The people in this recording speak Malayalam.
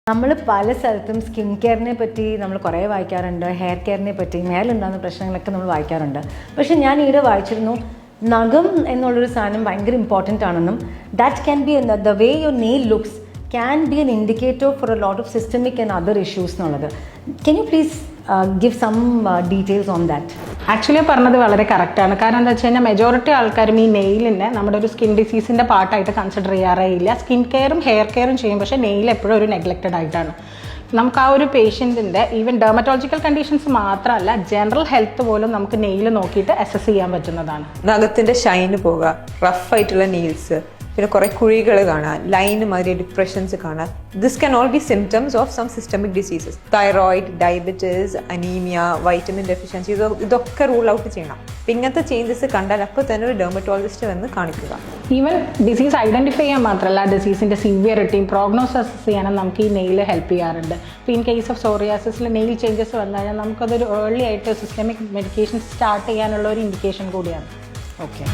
നമ്മൾ പല സ്ഥലത്തും സ്കിൻ കെയറിനെ പറ്റി നമ്മൾ കുറേ വായിക്കാറുണ്ട്, ഹെയർ കെയറിനെ പറ്റി, മേലുണ്ടാകുന്ന പ്രശ്നങ്ങളൊക്കെ നമ്മൾ വായിക്കാറുണ്ട്. പക്ഷേ ഞാൻ ഈയിടെ വായിച്ചിരുന്നു നഖം എന്നുള്ളൊരു സാധനം ഭയങ്കര ഇമ്പോർട്ടൻ്റ് ആണെന്നും that can be the way your nail looks can be an indicator for a lot of systemic and other issues എന്നുള്ളത്. Can you please give some details on that? Actually പറഞ്ഞത് വളരെ കറക്റ്റാണ്. കാരണം എന്താ വെച്ച് കഴിഞ്ഞാൽ മെജോറിറ്റി ആൾക്കാരും ഈ നെയിലിനെ നമ്മുടെ ഒരു സ്കിൻ ഡിസീസിൻ്റെ പാർട്ടായിട്ട് കൺസിഡർ ചെയ്യാറേ ഇല്ല. സ്കിൻ കെയറും ഹെയർ കെയറും ചെയ്യും, പക്ഷേ നെയിൽ എപ്പോഴും ഒരു നെഗ്ലക്റ്റഡ് ആയിട്ടാണ്. നമുക്ക് ആ ഒരു പേഷ്യൻറ്റിൻ്റെ ഈവൻ ഡെർമറ്റോളജിക്കൽ കണ്ടീഷൻസ് മാത്രമല്ല ജനറൽ ഹെൽത്ത് പോലും നമുക്ക് നെയിൽ നോക്കിയിട്ട് അസസ് ചെയ്യാൻ പറ്റുന്നതാണ്. നഖത്തിൻ്റെ ഷൈന് പോകുക, റഫ് ആയിട്ടുള്ള നെയിൽസ്, പിന്നെ കുറേ കുഴികൾ കാണാം, ലൈന് മാതിരി ഡിപ്രഷൻസ് കാണാം. This can all be symptoms of some systemic diseases. Thyroid, diabetes, anaemia, vitamin deficiency, ഇതൊക്കെ റൂൾ ഔട്ട് ചെയ്യണം. അപ്പം ഇങ്ങനത്തെ ചേഞ്ചസ് കണ്ടാൽ അപ്പോൾ തന്നെ ഒരു ഡെർമറ്റോളജിസ്റ്റ് വന്ന് കാണിക്കുക. ഈവൻ ഡിസീസ് ഐഡൻറ്റിഫൈ ചെയ്യാൻ മാത്രമല്ല ഡിസീസിൻ്റെ സിവിയറിറ്റിയും പ്രോഗ്നോസിസ് ചെയ്യാനും നമുക്ക് ഈ നെയിൽ ഹെൽപ്പ് ചെയ്യാറുണ്ട്. ഇപ്പോൾ ഇൻ കേസ് ഓഫ് സോറിയാസിസിൽ നെയിൽ ചേഞ്ചസ് വന്നു കഴിഞ്ഞാൽ നമുക്കതൊരു ഏർലി ആയിട്ട് സിസ്റ്റമിക് മെഡിക്കേഷൻ സ്റ്റാർട്ട് ചെയ്യാനുള്ള ഒരു ഇൻഡിക്കേഷൻ കൂടിയാണ്. ഓക്കെ.